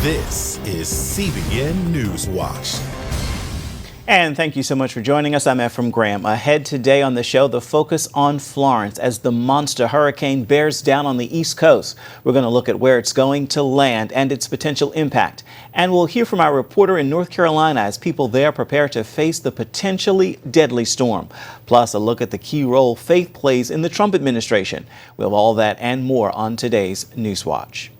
This is CBN News Watch. And thank you so much for joining us. I'm Ephraim Graham. Ahead today on the show, the focus on Florence as the monster hurricane bears down on the East Coast. We're going to look at where it's going to land and its potential impact. And we'll hear from our reporter in North Carolina as people there prepare to face the potentially deadly storm. Plus, a look at the key role faith plays in the Trump administration. We'll have all that and more on today's News Watch.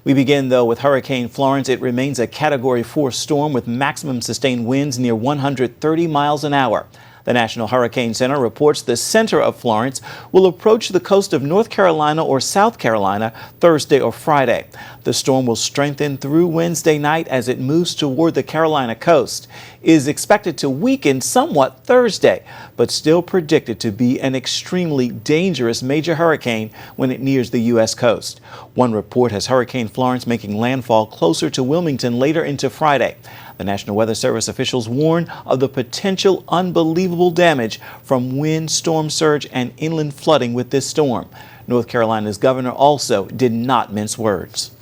We begin, though, with Hurricane Florence. It remains a Category 4 storm with maximum sustained winds near 130 miles an hour. The National Hurricane Center reports the center of Florence will approach the coast of North Carolina or South Carolina Thursday or Friday. The storm will strengthen through Wednesday night as it moves toward the Carolina coast. It is expected to weaken somewhat Thursday, but still predicted to be an extremely dangerous major hurricane when it nears the U.S. coast. One report has Hurricane Florence making landfall closer to Wilmington later into Friday. The National Weather Service officials warn of the potential unbelievable damage from wind, storm surge, and inland flooding with this storm. North Carolina's governor also did not mince words.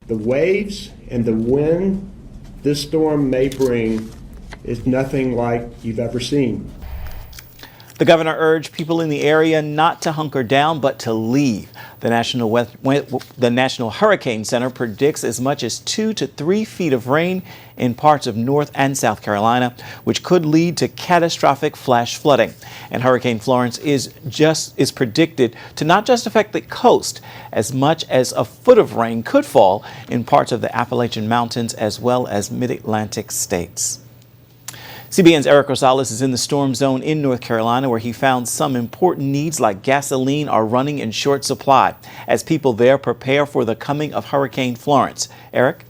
The waves and the wind this storm may bring is nothing like you've ever seen. The governor urged people in the area not to hunker down, but to leave. The National Hurricane Center predicts as much as 2 to 3 feet of rain in parts of North and South Carolina, which could lead to catastrophic flash flooding. And Hurricane Florence is predicted to not just affect the coast, as much as a foot of rain could fall in parts of the Appalachian Mountains as well as mid-Atlantic states. CBN's Eric Rosales is in the storm zone in North Carolina, where he found some important needs like gasoline are running in short supply as people there prepare for the coming of Hurricane Florence. Eric?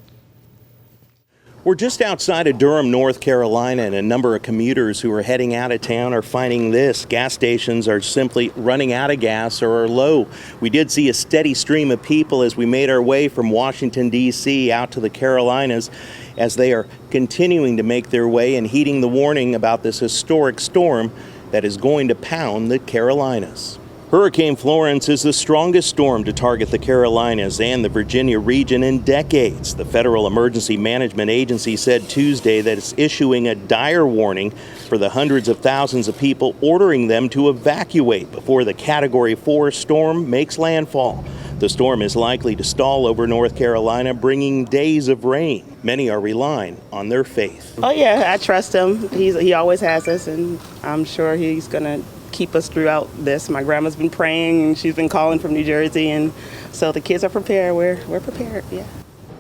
We're just outside of Durham, North Carolina, and a number of commuters who are heading out of town are finding this. Gas stations are simply running out of gas or are low. We did see a steady stream of people as we made our way from Washington, D.C. out to the Carolinas as they are continuing to make their way and heeding the warning about this historic storm that is going to pound the Carolinas. Hurricane Florence is the strongest storm to target the Carolinas and the Virginia region in decades. The Federal Emergency Management Agency said Tuesday that it's issuing a dire warning for the hundreds of thousands of people, ordering them to evacuate before the Category 4 storm makes landfall. The storm is likely to stall over North Carolina, bringing days of rain. Many are relying on their faith. Oh, yeah, I trust him. He always has us, and I'm sure he's going to keep us throughout this. My grandma's been praying, and she's been calling from New Jersey, and so the kids are prepared. We're prepared, yeah.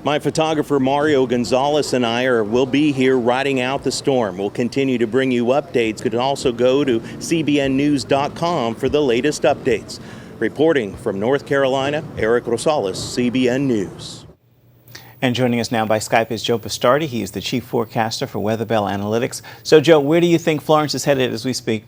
My photographer Mario Gonzalez and I will be here riding out the storm. We'll continue to bring you updates. You can also go to cbnnews.com for the latest updates. Reporting from North Carolina, Eric Rosales, CBN News. And joining us now by Skype is Joe Bastardi. He is the chief forecaster for Weather Bell Analytics. So, Joe, where do you think Florence is headed as we speak?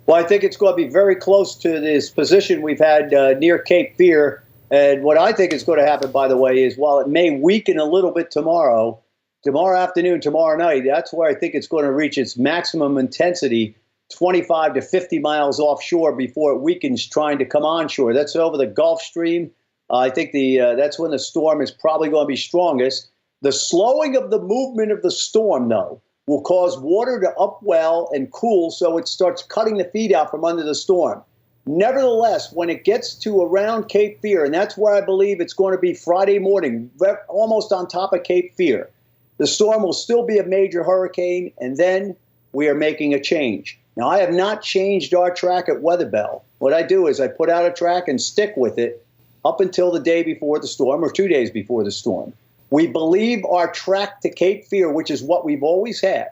Well, I think it's going to be very close to this position we've had near Cape Fear. And what I think is going to happen, by the way, is while it may weaken a little bit tomorrow afternoon, tomorrow night, that's where I think it's going to reach its maximum intensity, 25 to 50 miles offshore before it weakens trying to come onshore. That's over the Gulf Stream. I think that's when the storm is probably going to be strongest. The slowing of the movement of the storm, though, will cause water to upwell and cool so it starts cutting the feed out from under the storm. Nevertheless, when it gets to around Cape Fear, and that's where I believe it's going to be Friday morning, almost on top of Cape Fear, the storm will still be a major hurricane, and then we are making a change. Now, I have not changed our track at Weather Bell. What I do is I put out a track and stick with it up until the day before the storm or 2 days before the storm. We believe our track to Cape Fear, which is what we've always had,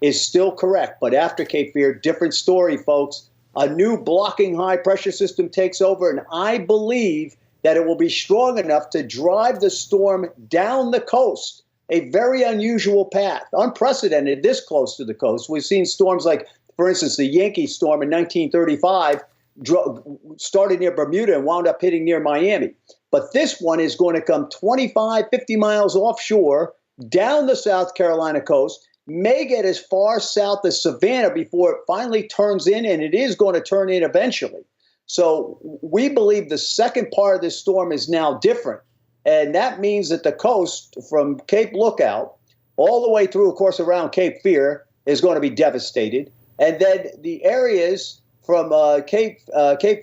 is still correct. But after Cape Fear, different story, folks. A new blocking high pressure system takes over, and I believe that it will be strong enough to drive the storm down the coast, a very unusual path, unprecedented this close to the coast. We've seen storms like, for instance, the Yankee storm in 1935 started near Bermuda and wound up hitting near Miami. But this one is going to come 25, 50 miles offshore, down the South Carolina coast, may get as far south as Savannah before it finally turns in, and it is going to turn in eventually. So we believe the second part of this storm is now different. And that means that the coast from Cape Lookout all the way through, of course, around Cape Fear is going to be devastated. And then the areas from Cape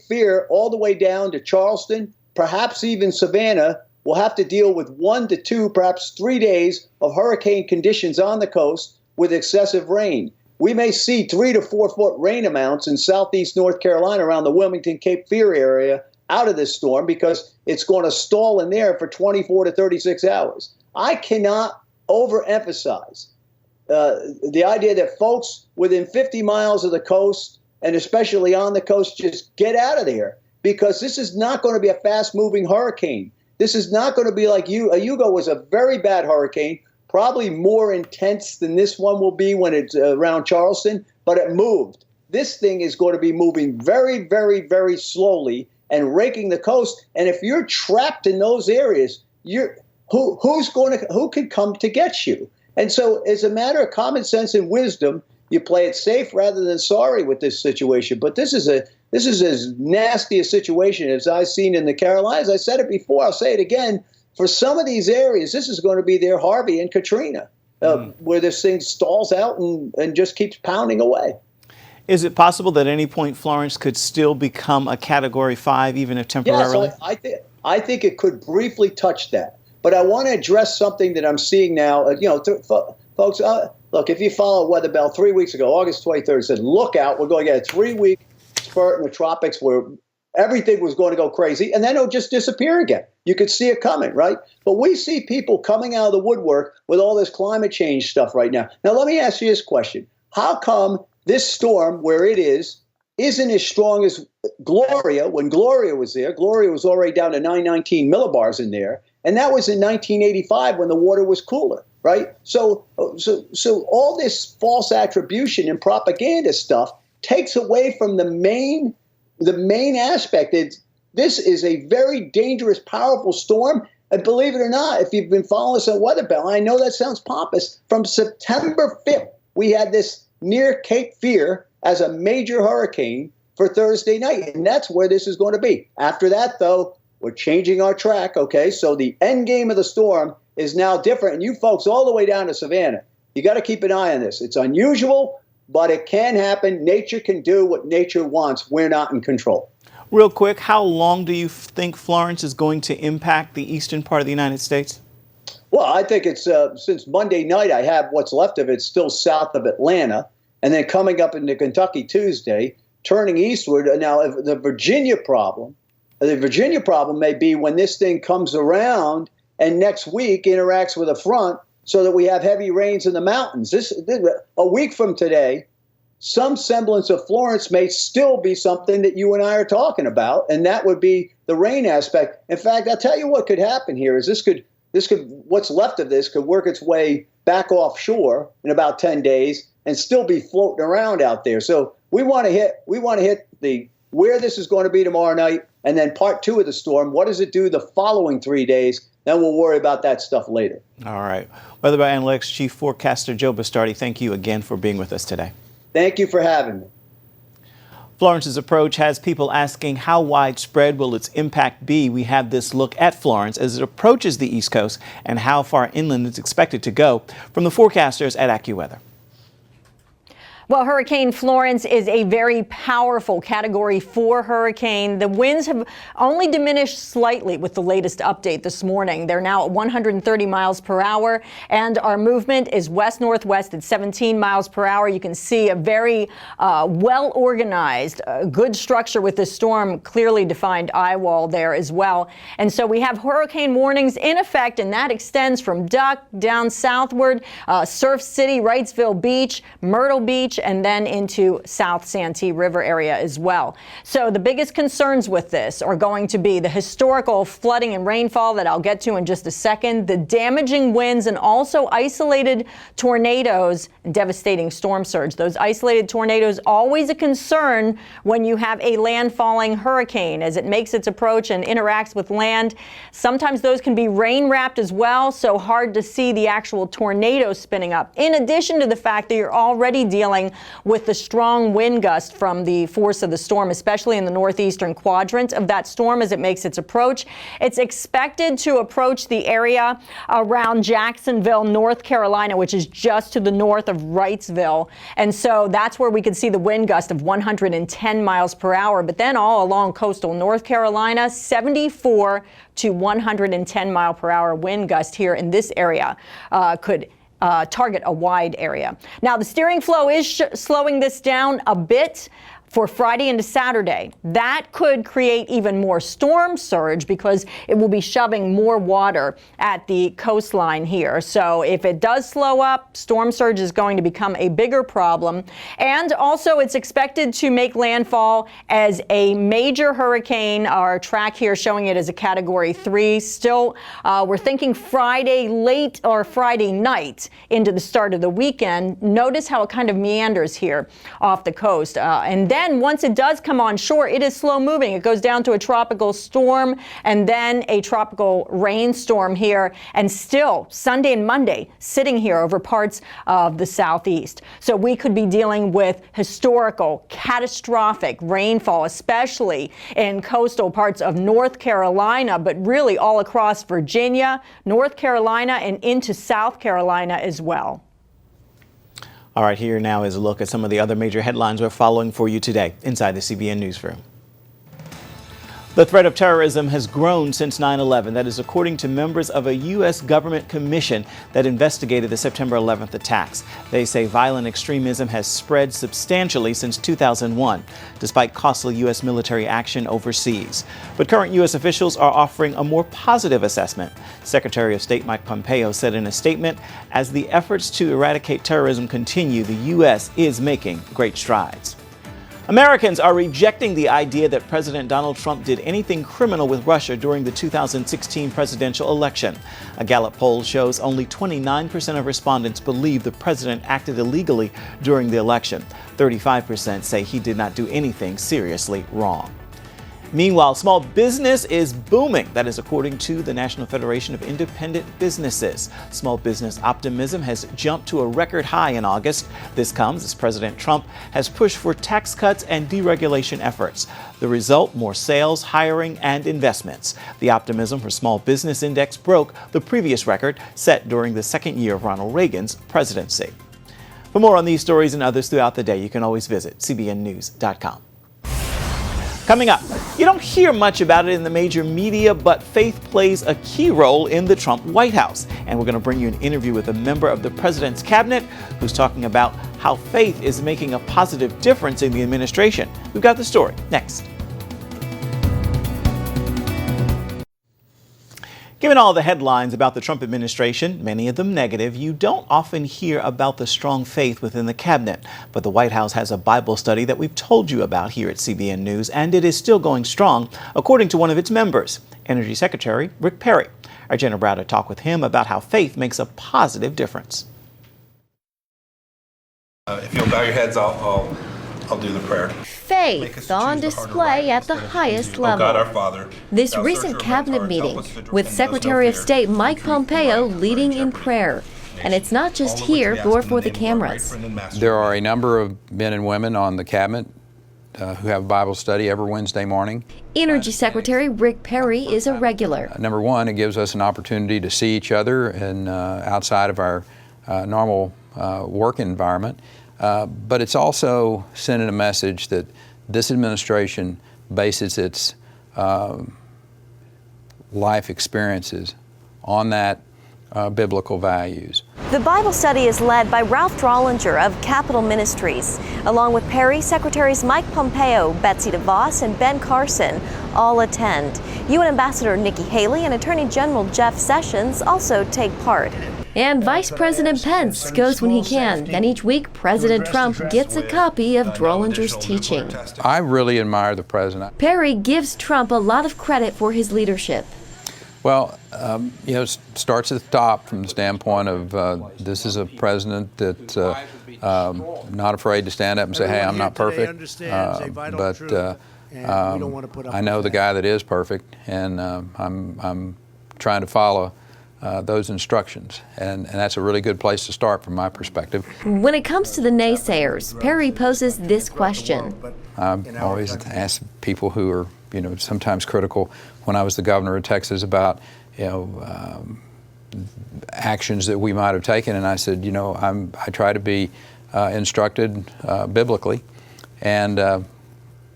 Fear all the way down to Charleston, perhaps even Savannah, will have to deal with 1 to 2, perhaps 3 days of hurricane conditions on the coast with excessive rain. We may see 3 to 4 foot rain amounts in southeast North Carolina around the Wilmington, Cape Fear area out of this storm because it's going to stall in there for 24 to 36 hours. I cannot overemphasize the idea that folks within 50 miles of the coast, and especially on the coast, just get out of there, because this is not going to be a fast-moving hurricane. This is not going to be like Hugo was a very bad hurricane, probably more intense than this one will be when it's around Charleston, but it moved. This thing is going to be moving very, very, very slowly and raking the coast. And if you're trapped in those areas, who can come to get you? And so, as a matter of common sense and wisdom, you play it safe rather than sorry with this situation. But this is as nasty a situation as I've seen in the Carolinas. I said it before, I'll say it again. For some of these areas, this is going to be their Harvey and Katrina, where this thing stalls out and just keeps pounding away. Is it possible that at any point Florence could still become a Category 5, even if temporarily? Yes, I think it could briefly touch that. But I want to address something that I'm seeing now. Folks, look, if you follow Weather Bell 3 weeks ago, August 23rd, said, look out, we're going to get a 3-week spurt in the tropics where everything was going to go crazy, and then it'll just disappear again. You could see it coming, right? But we see people coming out of the woodwork with all this climate change stuff right now. Now, let me ask you this question. How come this storm, where it is, isn't as strong as Gloria? When Gloria was there, Gloria was already down to 919 millibars in there. And that was in 1985 when the water was cooler, right? So all this false attribution and propaganda stuff takes away from the main aspect. This is a very dangerous, powerful storm. And believe it or not, if you've been following us on Weather Bell, I know that sounds pompous, from September 5th, we had this near Cape Fear as a major hurricane for Thursday night. And that's where this is going to be. After that, though, we're changing our track, okay? So the end game of the storm is now different. And you folks all the way down to Savannah, you got to keep an eye on this. It's unusual, but it can happen. Nature can do what nature wants. We're not in control. Real quick, how long do you think Florence is going to impact the eastern part of the United States? Well, I think it's since Monday night, I have what's left of it still south of Atlanta, and then coming up into Kentucky Tuesday, turning eastward. Now, the Virginia problem may be when this thing comes around and next week interacts with a front so that we have heavy rains in the mountains. A week from today, some semblance of Florence may still be something that you and I are talking about, and that would be the rain aspect. In fact, I'll tell you what could happen here is what's left of this could work its way back offshore in about 10 days and still be floating around out there. So we want to hit where this is going to be tomorrow night. And then part 2 of the storm, what does it do the following 3 days? Then we'll worry about that stuff later. All right. Weather by Analytics Chief Forecaster Joe Bastardi, thank you again for being with us today. Thank you for having me. Florence's approach has people asking how widespread will its impact be. We have this look at Florence as it approaches the East Coast and how far inland it's expected to go from the forecasters at AccuWeather. Well, Hurricane Florence is a very powerful Category 4 hurricane. The winds have only diminished slightly with the latest update this morning. They're now at 130 miles per hour, and our movement is west-northwest at 17 miles per hour. You can see a very well-organized, good structure with this storm, clearly defined eye wall there as well. And so we have hurricane warnings in effect, and that extends from Duck down southward, Surf City, Wrightsville Beach, Myrtle Beach, and then into South Santee River area as well. So the biggest concerns with this are going to be the historical flooding and rainfall that I'll get to in just a second, the damaging winds, and also isolated tornadoes and devastating storm surge. Those isolated tornadoes always a concern when you have a landfalling hurricane as it makes its approach and interacts with land. Sometimes those can be rain wrapped as well, so hard to see the actual tornado spinning up. In addition to the fact that you're already dealing dealing with the strong wind gust from the force of the storm, especially in the northeastern quadrant of that storm as it makes its approach. It's expected to approach the area around Jacksonville, North Carolina, which is just to the north of Wrightsville. And so that's where we could see the wind gust of 110 miles per hour. But then all along coastal North Carolina, 74 to 110 mile per hour wind gust here in this area could target a wide area. Now, the steering flow is slowing this down a bit for Friday into Saturday. That could create even more storm surge because it will be shoving more water at the coastline here. So if it does slow up, storm surge is going to become a bigger problem. And also it's expected to make landfall as a major hurricane. Our track here showing it as a Category 3. Still, we're thinking Friday late or Friday night into the start of the weekend. Notice how it kind of meanders here off the coast. And then once it does come on shore, it is slow moving. It goes down to a tropical storm and then a tropical rainstorm here, and still Sunday and Monday sitting here over parts of the southeast. So we could be dealing with historical, catastrophic rainfall, especially in coastal parts of North Carolina, but really all across Virginia, North Carolina, and into South Carolina as well. All right, here now is a look at some of the other major headlines we're following for you today inside the CBN Newsroom. The threat of terrorism has grown since 9/11. That is according to members of a U.S. government commission that investigated the September 11th attacks. They say violent extremism has spread substantially since 2001, despite costly U.S. military action overseas. But current U.S. officials are offering a more positive assessment. Secretary of State Mike Pompeo said in a statement, as the efforts to eradicate terrorism continue, the U.S. is making great strides. Americans are rejecting the idea that President Donald Trump did anything criminal with Russia during the 2016 presidential election. A Gallup poll shows only 29% of respondents believe the president acted illegally during the election. 35% say he did not do anything seriously wrong. Meanwhile, small business is booming. That is according to the National Federation of Independent Businesses. Small business optimism has jumped to a record high in August. This comes as President Trump has pushed for tax cuts and deregulation efforts. The result, more sales, hiring, and investments. The Optimism for Small Business Index broke the previous record set during the second year of Ronald Reagan's presidency. For more on these stories and others throughout the day, you can always visit cbnnews.com. Coming up, you don't hear much about it in the major media, but faith plays a key role in the Trump White House. And we're going to bring you an interview with a member of the president's cabinet who's talking about how faith is making a positive difference in the administration. We've got the story next. Given all the headlines about the Trump administration, many of them negative, you don't often hear about the strong faith within the cabinet. But the White House has a Bible study that we've told you about here at CBN News, and it is still going strong, according to one of its members, Energy Secretary Rick Perry. Our Jenna Browder talked with him about how faith makes a positive difference. If you'll bow your heads, I'll do the prayer. Faith on display at the highest level. Oh God, our Father. This recent cabinet meeting with Secretary of State Mike Pompeo leading in prayer. And it's not just here, but for the cameras. There are a number of men and women on the cabinet who have Bible study every Wednesday morning. Energy Secretary Rick Perry is a regular. Number one, it gives us an opportunity to see each other and outside of our normal work environment. But it's also sending a message that this administration bases its life experiences on that biblical values. The Bible study is led by Ralph Drollinger of Capitol Ministries. Along with Perry, Secretaries Mike Pompeo, Betsy DeVos, and Ben Carson all attend. UN Ambassador Nikki Haley and Attorney General Jeff Sessions also take part. And Vice President Pence goes when he can, and each week President Trump gets a copy of Drollinger's teaching. I really admire the president. Perry gives Trump a lot of credit for his leadership. Well, starts at the top from the standpoint of this is a president that's not afraid to stand up and say, hey, I'm not perfect, but I know the guy that is perfect, and I'm trying to follow those instructions. And that's a really good place to start from my perspective. When it comes to the naysayers, Perry poses this question. I always ask people who are, sometimes critical when I was the governor of Texas about, actions that we might have taken. And I said, I try to be instructed biblically. And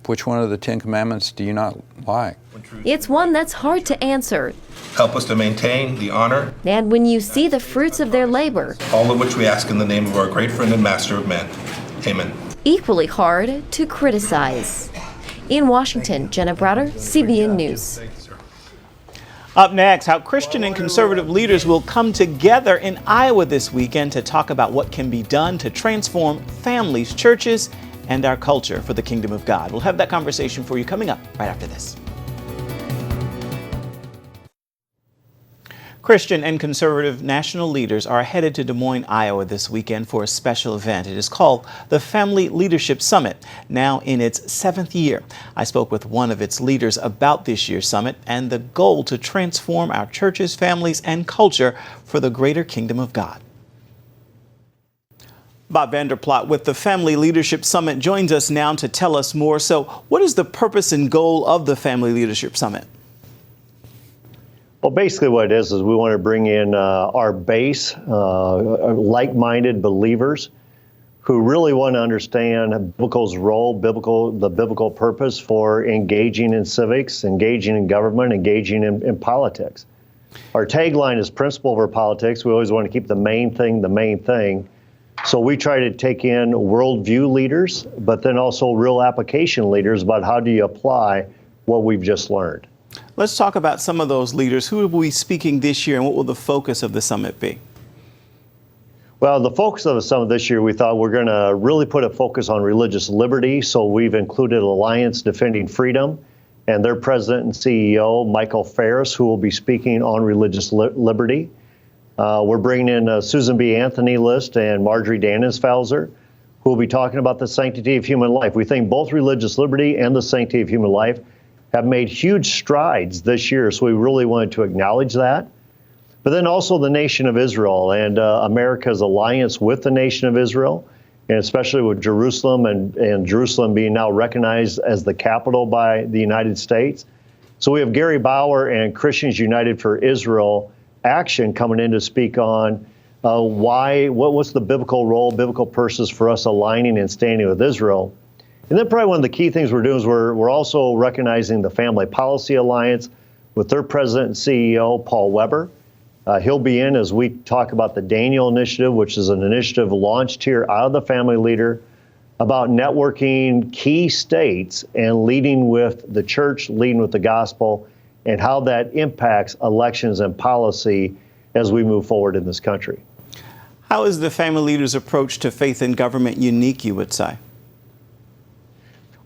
which one of the 10 Commandments do you not like? It's one that's hard to answer. Help us to maintain the honor. And when you see the fruits of their labor. All of which we ask in the name of our great friend and master of men. Amen. Equally hard to criticize. In Washington, Jenna Browder, CBN News. Up next, how Christian and conservative leaders will come together in Iowa this weekend to talk about what can be done to transform families, churches, and our culture for the kingdom of God. We'll have that conversation for you coming up right after this. Christian and conservative national leaders are headed to Des Moines, Iowa this weekend for a special event. It is called the Family Leadership Summit, now in its 7th year. I spoke with one of its leaders about this year's summit and the goal to transform our churches, families, and culture for the greater kingdom of God. Bob Vander Plat with the Family Leadership Summit joins us now to tell us more. So what is the purpose and goal of the Family Leadership Summit? Well, basically what it is we want to bring in our base, like-minded believers who really want to understand biblical's role, the biblical purpose for engaging in civics, engaging in government, engaging in politics. Our tagline is principle over politics. We always want to keep the main thing the main thing. So we try to take in worldview leaders, but then also real application leaders about how do you apply what we've just learned. Let's talk about some of those leaders. Who will be speaking this year and what will the focus of the summit be? Well, the focus of the summit this year, we thought we're going to really put a focus on religious liberty. So we've included Alliance Defending Freedom and their president and CEO, Michael Farris, who will be speaking on religious liberty. We're bringing in Susan B. Anthony List and Marjorie Dannenfelser, who will be talking about the sanctity of human life. We think both religious liberty and the sanctity of human life have made huge strides this year, so we really wanted to acknowledge that. But then also the nation of Israel and America's alliance with the nation of Israel, and especially with Jerusalem and Jerusalem being now recognized as the capital by the United States. So we have Gary Bauer and Christians United for Israel Action coming in to speak on what's the biblical role, biblical purpose for us aligning and standing with Israel. And then probably one of the key things we're doing is we're also recognizing the Family Policy Alliance with their president and CEO, Paul Weber. He'll be in as we talk about the Daniel Initiative, which is an initiative launched here out of the Family Leader about networking key states and leading with the church, leading with the gospel, and how that impacts elections and policy as we move forward in this country. How is the Family Leaders' approach to faith and government unique, you would say?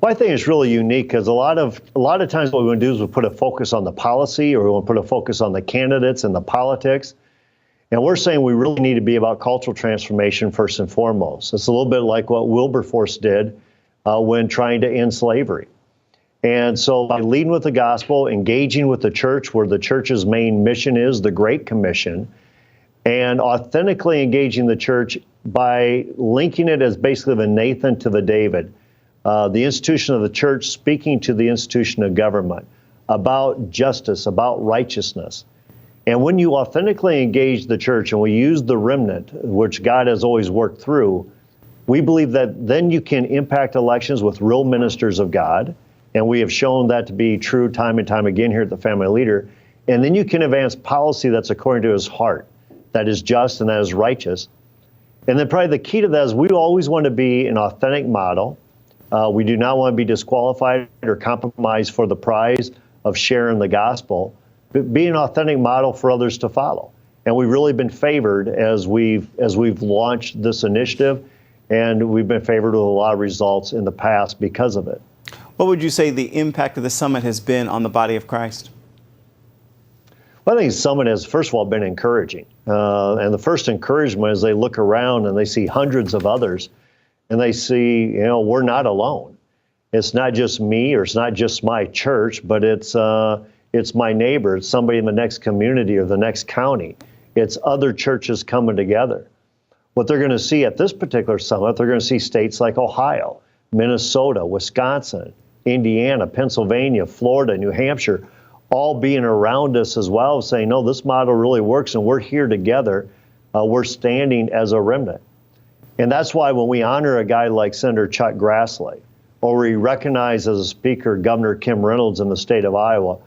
Well, I think it's really unique because a lot of times what we want to do is we put a focus on the policy, or we want to put a focus on the candidates and the politics. And we're saying we really need to be about cultural transformation first and foremost. It's a little bit like what Wilberforce did when trying to end slavery. And so by leading with the gospel, engaging with the church, where the church's main mission is, the Great Commission, and authentically engaging the church by linking it as basically the Nathan to the David. The institution of the church speaking to the institution of government about justice, about righteousness. And when you authentically engage the church, and we use the remnant, which God has always worked through, we believe that then you can impact elections with real ministers of God. And we have shown that to be true time and time again here at the Family Leader. And then you can advance policy that's according to his heart, that is just and that is righteous. And then probably the key to that is we always want to be an authentic model. We do not want to be disqualified or compromised for the prize of sharing the gospel, but be an authentic model for others to follow. And we've really been favored as we've launched this initiative, and we've been favored with a lot of results in the past because of it. What would you say the impact of the summit has been on the body of Christ? Well, I think the summit has, first of all, been encouraging. And the first encouragement is they look around and they see hundreds of others. And they see, we're not alone. It's not just me, or it's not just my church, but it's It's my neighbor. It's somebody in the next community or the next county. It's other churches coming together. What they're going to see at this particular summit, they're going to see states like Ohio, Minnesota, Wisconsin, Indiana, Pennsylvania, Florida, New Hampshire, all being around us as well, saying, no, this model really works and we're here together. We're standing as a remnant. And that's why when we honor a guy like Senator Chuck Grassley, or we recognize as a speaker Governor Kim Reynolds in the state of Iowa,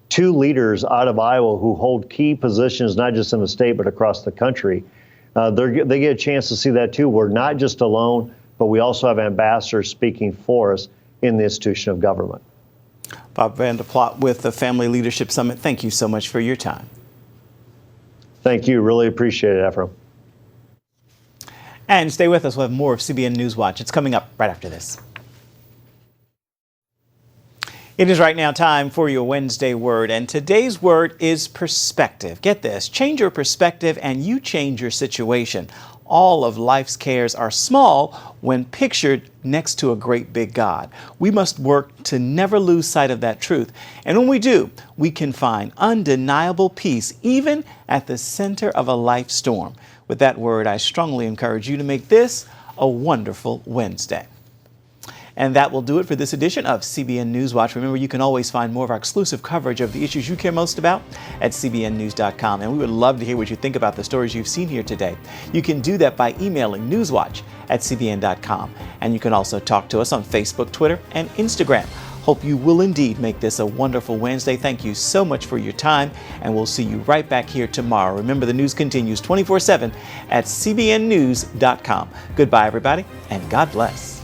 two leaders out of Iowa who hold key positions, not just in the state, but across the country, they get a chance to see that too. We're not just alone, but we also have ambassadors speaking for us in the institution of government. Bob Vander Plat with the Family Leadership Summit. Thank you so much for your time. Thank you. Really appreciate it, Ephraim. And stay with us. We'll have more of CBN News Watch. It's coming up right after this. It is right now time for your Wednesday word, and today's word is perspective. Get this, change your perspective and you change your situation. All of life's cares are small when pictured next to a great big God. We must work to never lose sight of that truth. And when we do, we can find undeniable peace even at the center of a life storm. With that word, I strongly encourage you to make this a wonderful Wednesday. And that will do it for this edition of CBN News Watch. Remember, you can always find more of our exclusive coverage of the issues you care most about at cbnnews.com. And we would love to hear what you think about the stories you've seen here today. You can do that by emailing newswatch@cbn.com. And you can also talk to us on Facebook, Twitter, and Instagram. Hope you will indeed make this a wonderful Wednesday. Thank you so much for your time, and we'll see you right back here tomorrow. Remember, the news continues 24/7 at cbnnews.com. Goodbye, everybody, and God bless.